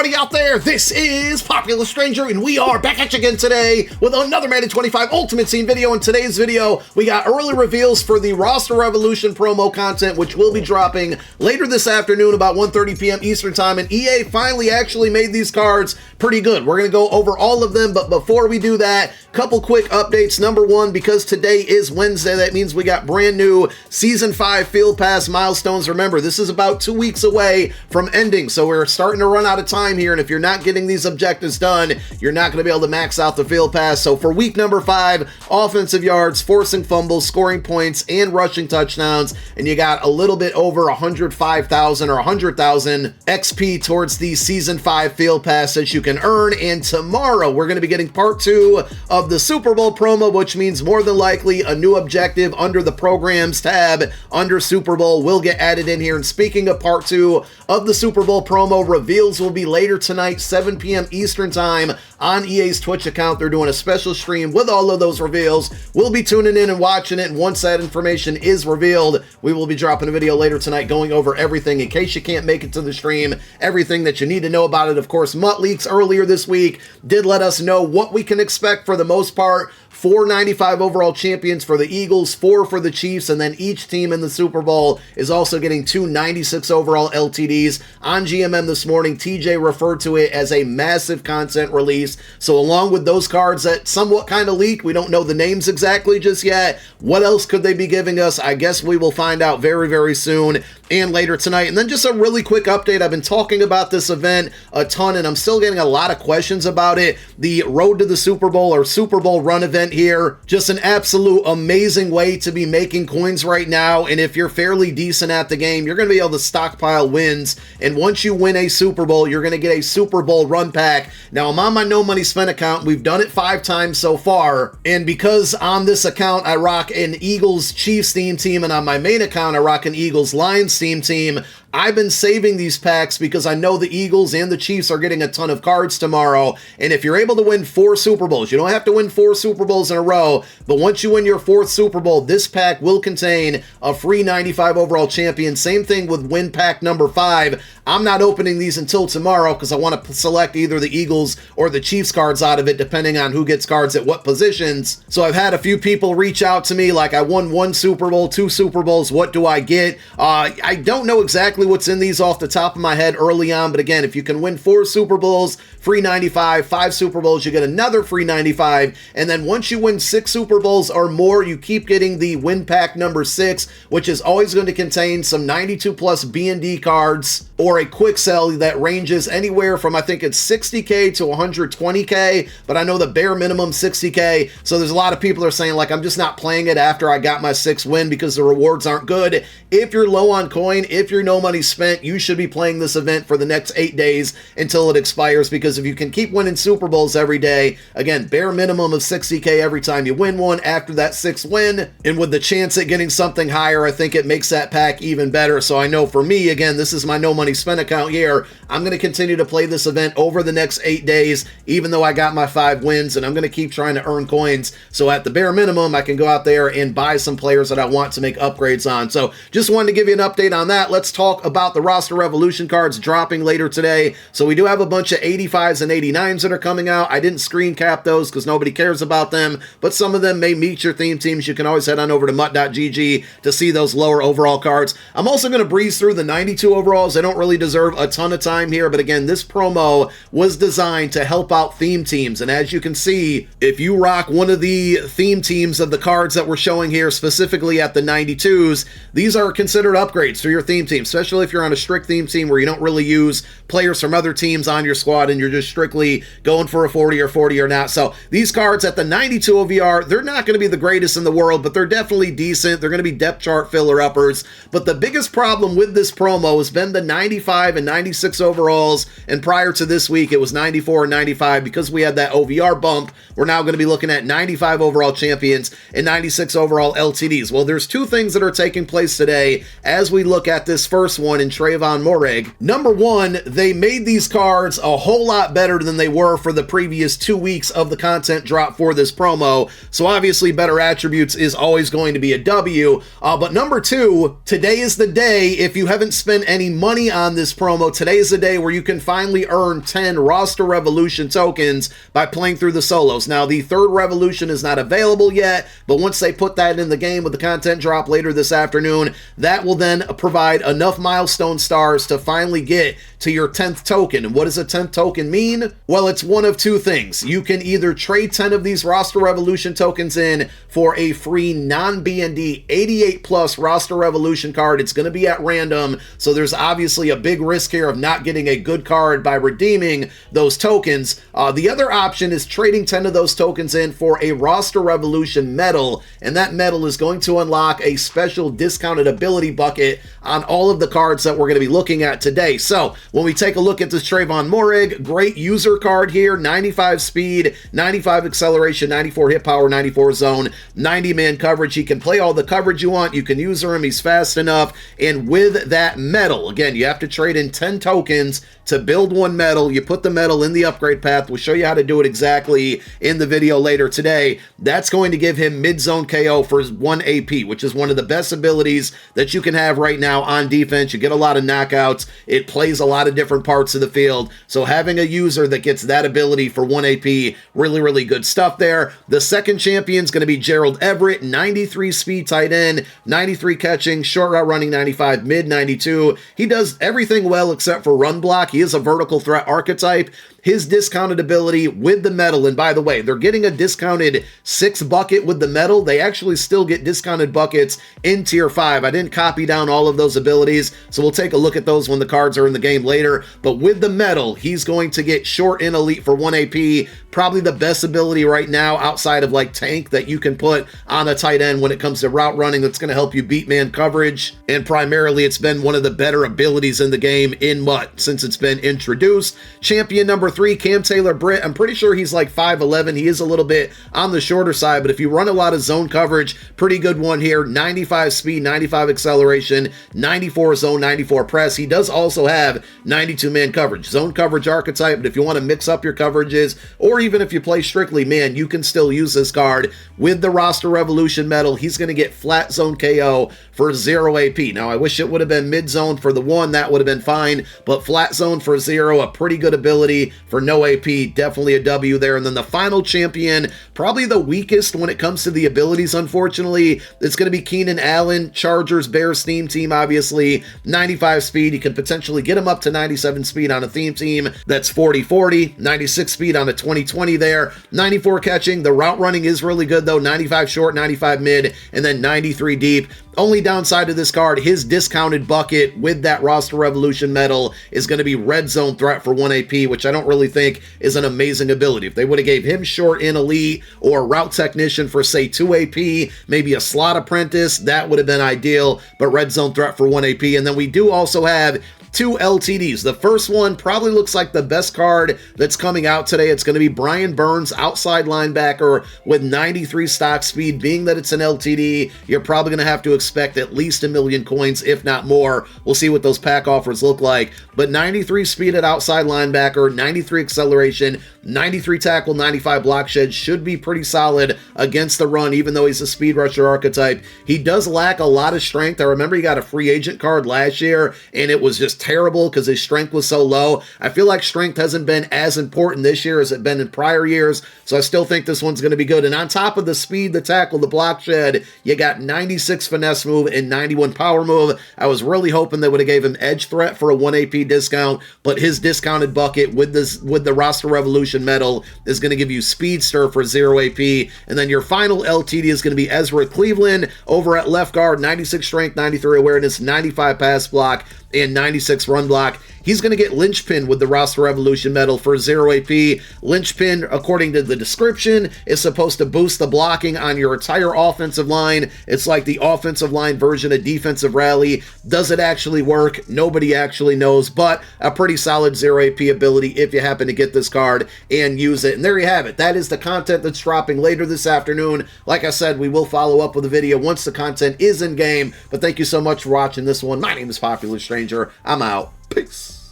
everybody out there, this is Popular Stranger, and we are back at you again today with another Madden 25 Ultimate Team video. In today's video, we got early reveals for the Roster Revolution promo content, which will be dropping later this afternoon about 1:30 p.m. Eastern Time, and EA finally actually made these cards pretty good. We're going to go over all of them, but before we do that, couple quick updates. Number one, because today is Wednesday, that means we got brand new Season 5 Field Pass milestones. Remember, this is about 2 weeks away from ending, so we're starting to run out of time here, and if you're not getting these objectives done, you're not going to be able to max out the Field Pass. So for week number 5, offensive yards, forcing fumbles, scoring points, and rushing touchdowns, and you got a little bit over 105,000 or 100,000 XP towards the Season 5 Field Pass that you can earn. And tomorrow, we're going to be getting part 2 of the Super Bowl promo, which means more than likely a new objective under the Programs tab under Super Bowl will get added in here. And speaking of part 2 of the Super Bowl promo, reveals will be later tonight, 7 p.m. Eastern Time on EA's Twitch account. They're doing a special stream with all of those reveals. We'll be tuning in and watching it, and once that information is revealed, we will be dropping a video later tonight going over everything in case you can't make it to the stream, everything that you need to know about it. Of course, Mutt Leaks earlier this week did let us know what we can expect for the most part. 4 95 overall champions for the Eagles, 4 for the Chiefs, and then each team in the Super Bowl is also getting 2 96 overall LTDs. On GMM this morning, TJ referred to it as a massive content release. So along with those cards that somewhat kind of leaked, we don't know the names exactly just yet. What else could they be giving us? I guess we will find out very, very soon and later tonight. And then just a really quick update. I've been talking about this event a ton, and I'm still getting a lot of questions about it. The Road to the Super Bowl or Super Bowl Run event here. Just an absolute amazing way to be making coins right now. And if you're fairly decent at the game, you're going to be able to stockpile wins. And once you win a Super Bowl, you're going to get a Super Bowl run pack. Now, I'm on my No Money Spent account. We've done it 5 times so far. And because on this account, I rock an Eagles Chiefs theme team, and on my main account, I rock an Eagles Lions theme team, I've been saving these packs because I know the Eagles and the Chiefs are getting a ton of cards tomorrow. And if you're able to win 4 Super Bowls, you don't have to win 4 Super Bowls in a row, but once you win your 4th Super Bowl, this pack will contain a free 95 overall champion. Same thing with win pack number 5. I'm not opening these until tomorrow because I want to select either the Eagles or the Chiefs cards out of it, depending on who gets cards at what positions. So I've had a few people reach out to me like, I won 1 Super Bowl, 2 Super Bowls, what do I get? I don't know exactly what's in these off the top of my head early on, but again, if you can win 4 Super Bowls, free 95, 5 Super Bowls, you get another free 95, and then once you win 6 Super Bowls or more, you keep getting the win pack number 6, which is always going to contain some 92 plus B&D cards or a quick sell that ranges anywhere from, I think it's 60K to 120K, but I know the bare minimum 60K, so there's a lot of people are saying like, I'm just not playing it after I got my 6th win because the rewards aren't good. If you're low on coin, if you're no money spent, you should be playing this event for the next 8 days until it expires, because if you can keep winning Super Bowls every day, again, bare minimum of 60K every time you win one after that 6th win, and with the chance at getting something higher, I think it makes that pack even better. So I know for me, again, this is my no money spent account here. I'm going to continue to play this event over the next 8 days, even though I got my 5 wins, and I'm going to keep trying to earn coins. So at the bare minimum, I can go out there and buy some players that I want to make upgrades on. So just wanted to give you an update on that. Let's talk about the Roster Revolution cards dropping later today. So we do have a bunch of 85s and 89s that are coming out. I didn't screen cap those because nobody cares about them, but some of them may meet your theme teams. You can always head on over to mutt.gg to see those lower overall cards. I'm also going to breeze through the 92 overalls. They don't really deserve a ton of time here, but again, this promo was designed to help out theme teams. And as you can see, if you rock one of the theme teams of the cards that we're showing here, specifically at the 92s, these are considered upgrades for your theme team, especially if you're on a strict theme team where you don't really use players from other teams on your squad and you're just strictly going for a 40 or not. So these cards at the 92 OVR, they're not going to be the greatest in the world, but they're definitely decent. They're going to be depth chart filler uppers. But the biggest problem with this promo has been the 95 and 96 overalls, and prior to this week it was 94 and 95. Because we had that OVR bump, we're now going to be looking at 95 overall champions and 96 overall LTDs. Well, there's 2 things that are taking place today as we look at this first first one in Trayvon Morrig. Number one, they made these cards a whole lot better than they were for the previous 2 weeks of the content drop for this promo. So obviously better attributes is always going to be a W. But number two, today is the day. If you haven't spent any money on this promo, today is the day where you can finally earn 10 roster revolution tokens by playing through the solos. Now, the third revolution is not available yet, but once they put that in the game with the content drop later this afternoon, that will then provide enough milestone stars to finally get to your 10th token. And what does a 10th token mean? Well, it's one of two things. You can either trade 10 of these roster revolution tokens in for a free non-BND 88 plus roster revolution card. It's going to be at random, so there's obviously a big risk here of not getting a good card by redeeming those tokens. The other option is trading 10 of those tokens in for a roster revolution medal, and that medal is going to unlock a special discounted ability bucket on all of the cards that we're going to be looking at today. So when we take a look at this Trayvon Morrig, great user card here, 95 speed, 95 acceleration, 94 hit power, 94 zone, 90 man coverage. He can play all the coverage you want. You can user him. He's fast enough. And with that medal, again, you have to trade in 10 tokens to build one medal. You put the medal in the upgrade path. We'll show you how to do it exactly in the video later today. That's going to give him mid-zone KO for 1 AP, which is one of the best abilities that you can have right now on defense. You get a lot of knockouts. It plays a lot of different parts of the field. So having a user that gets that ability for 1 AP, really, really good stuff there. The second champion is going to be Gerald Everett, 93 speed tight end, 93 catching, short route running 95, mid 92. He does everything well except for run block. He is a vertical threat archetype. His discounted ability with the medal, and by the way, they're getting a discounted 6 bucket with the medal. They actually still get discounted buckets in tier 5. I didn't copy down all of those abilities, so we'll take a look at those when the cards are in the game later. But with the medal, he's going to get short and elite for 1 AP. Probably the best ability right now outside of like tank that you can put on a tight end when it comes to route running that's going to help you beat man coverage. And primarily it's been one of the better abilities in the game in MUT since it's been introduced. Champion number 3, Cam Taylor-Britt. I'm pretty sure he's like 5'11". He is a little bit on the shorter side, but if you run a lot of zone coverage, pretty good one here. 95 speed, 95 acceleration, 94 zone, 94 press. He does also have 92 man coverage. Zone coverage archetype, but if you want to mix up your coverages, or even if you play strictly man, you can still use this card. With the roster revolution medal, he's going to get flat zone KO for 0 AP. Now, I wish it would have been mid zone for the 1. That would have been fine, but flat zone for 0, a pretty good ability for no AP. Definitely a W there. And then the final champion, probably the weakest when it comes to the abilities, unfortunately, it's going to be Keenan Allen, Chargers, Bears theme team, obviously. 95 speed. You can potentially get him up to 97 speed on a theme team. That's 40-40. 96 speed on a 20-20 there. 94 catching. The route running is really good, though. 95 short, 95 mid, and then 93 deep. Only downside to this card, his discounted bucket with that roster revolution medal is going to be red zone threat for 1 AP, which I don't really think is an amazing ability. If they would have gave him short in elite or route technician for say 2 AP, maybe a slot apprentice, that would have been ideal, but red zone threat for 1 AP. And then we do also have 2 LTDs. The first one probably looks like the best card that's coming out today. It's going to be Brian Burns, outside linebacker with 93 stock speed. Being that it's an LTD, you're probably going to have to expect at least 1 million coins, if not more. We'll see what those pack offers look like. But 93 speed at outside linebacker, 93 acceleration, 93 tackle, 95 block shed should be pretty solid against the run, even though he's a speed rusher archetype. He does lack a lot of strength. I remember he got a free agent card last year, and it was just terrible because his strength was so low. I feel like strength hasn't been as important this year as it been in prior years, so I still think this one's going to be good. And on top of the speed, the tackle, the block shed, you got 96 finesse move and 91 power move. I was really hoping they would have gave him edge threat for a 1 AP discount, but his discounted bucket with the roster revolution medal is going to give you speedster for 0 AP. And then your final LTD is going to be Ezra Cleveland over at left guard, 96 strength, 93 awareness, 95 pass block, and 96 run block. he's going to get Linchpin with the Roster Revolution medal for 0 AP. Linchpin, according to the description, is supposed to boost the blocking on your entire offensive line. It's like the offensive line version of Defensive Rally. Does it actually work? Nobody actually knows, but a pretty solid 0 AP ability if you happen to get this card and use it. And there you have it. That is the content that's dropping later this afternoon. Like I said, we will follow up with a video once the content is in game, but thank you so much for watching this one. My name is Popular Stranger. I'm out. Peace.